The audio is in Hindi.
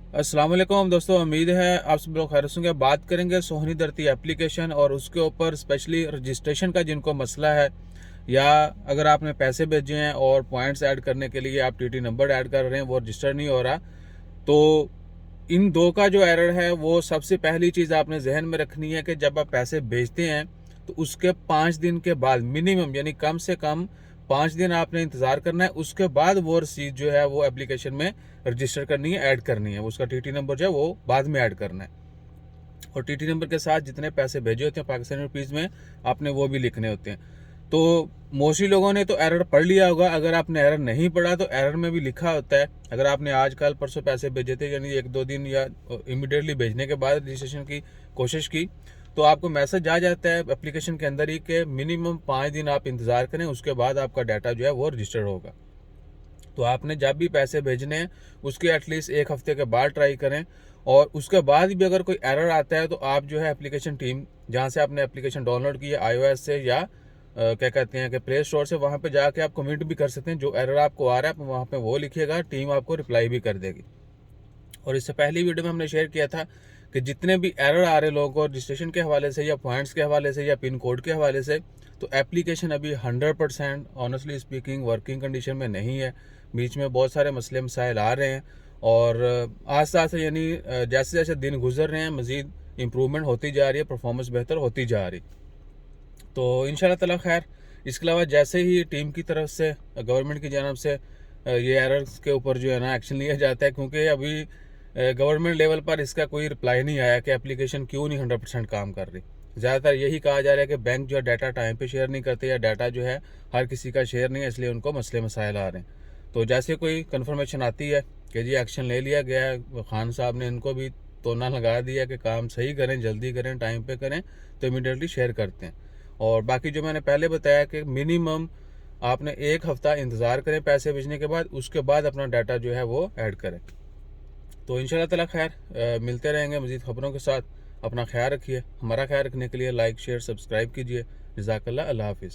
अस्सलाम वालेकुम दोस्तों, उम्मीद है आप सब लोग खैर होंगे। बात करेंगे सोहनी धरती एप्लीकेशन और उसके ऊपर स्पेशली रजिस्ट्रेशन का जिनको मसला है, या अगर आपने पैसे भेजे हैं और पॉइंट्स ऐड करने के लिए आप टीटी नंबर ऐड कर रहे हैं वो रजिस्टर नहीं हो रहा, तो इन दो का जो एरर है वो सबसे पहली चीज़ आपने जहन में रखनी है कि जब आप पैसे भेजते हैं तो उसके 5 दिन के बाद मिनिमम, यानी कम से कम 5 दिन आपने इंतज़ार करना है। उसके बाद वो रसीद जो है वो एप्लीकेशन में रजिस्टर करनी है, ऐड करनी है। उसका टीटी नंबर जो है वो बाद में ऐड करना है, और टीटी नंबर के साथ जितने पैसे भेजे होते हैं पाकिस्तानी रुपीज़ में आपने वो भी लिखने होते हैं। तो मोस्टली लोगों ने तो एरर पढ़ लिया होगा। अगर आपने एरर नहीं पढ़ा तो एरर में भी लिखा होता है, अगर आपने आज कल परसों पैसे भेजे थे, यानी 1-2 दिन या इमीडिएटली भेजने के बाद रजिस्ट्रेशन की कोशिश की, तो आपको मैसेज आ जाता है एप्लीकेशन के अंदर ही कि मिनिमम 5 दिन आप इंतज़ार करें, उसके बाद आपका डाटा जो है वो रजिस्टर होगा। तो आपने जब भी पैसे भेजने हैं उसके एटलीस्ट 1 हफ्ते के बाद ट्राई करें, और उसके बाद भी अगर कोई एरर आता है तो आप जो है एप्लीकेशन टीम जहाँ से आपने एप्लीकेशन डाउनलोड की है iOS से या क्या कहते हैं कि प्ले स्टोर से, वहाँ पे जाके आप कमेंट भी कर सकते हैं। जो एरर आपको आ रहा है आप वहाँ पे वो लिखिएगा, टीम आपको रिप्लाई भी कर देगी। और इससे पहली वीडियो में हमने शेयर किया था कि जितने भी एरर आ रहे लोगों को रजिस्ट्रेशन के हवाले से या पॉइंट्स के हवाले से या पिन कोड के हवाले से, तो एप्लीकेशन अभी 100% ऑनेस्टली स्पीकिंग वर्किंग कंडीशन में नहीं है। बीच में बहुत सारे मसले मसाइल आ रहे हैं, और आस्ते आस्ते यानी जैसे जैसे दिन गुजर रहे हैं मज़ीद इम्प्रूवमेंट होती जा रही है, परफॉर्मेंस बेहतर होती जा रही। तो इंशाल्लाह ताला खैर, इसके अलावा जैसे ही टीम की तरफ से गवर्नमेंट की जानब से ये एरर्स के ऊपर जो है ना एक्शन लिया जाता है, क्योंकि अभी गवर्नमेंट लेवल पर इसका कोई रिप्लाई नहीं आया कि एप्लीकेशन क्यों नहीं 100% काम कर रही। ज़्यादातर यही कहा जा रहा है कि बैंक जो है डाटा टाइम पे शेयर नहीं करते, या डाटा जो है हर किसी का शेयर नहीं है, इसलिए उनको मसले मसाइल आ रहे हैं। तो जैसे कोई कन्फर्मेशन आती है कि जी एक्शन ले लिया गया है, खान साहब ने इनको भी तोना लगा दिया कि काम सही करें, जल्दी करें, टाइम पे करें, तो इमीडिएटली शेयर करते हैं। और बाकी जो मैंने पहले बताया कि मिनिमम आपने 1 हफ्ता इंतज़ार करें पैसे भेजने के बाद, उसके बाद अपना डाटा जो है वो ऐड करें। तो इंशाल्लाह ताला खैर मिलते रहेंगे मज़ीद ख़बरों के साथ। अपना ख्याल रखिए। हमारा ख्याल रखने के लिए लाइक शेयर सब्सक्राइब कीजिए। जज़ाकल्लाह, अल्लाह हाफिज़।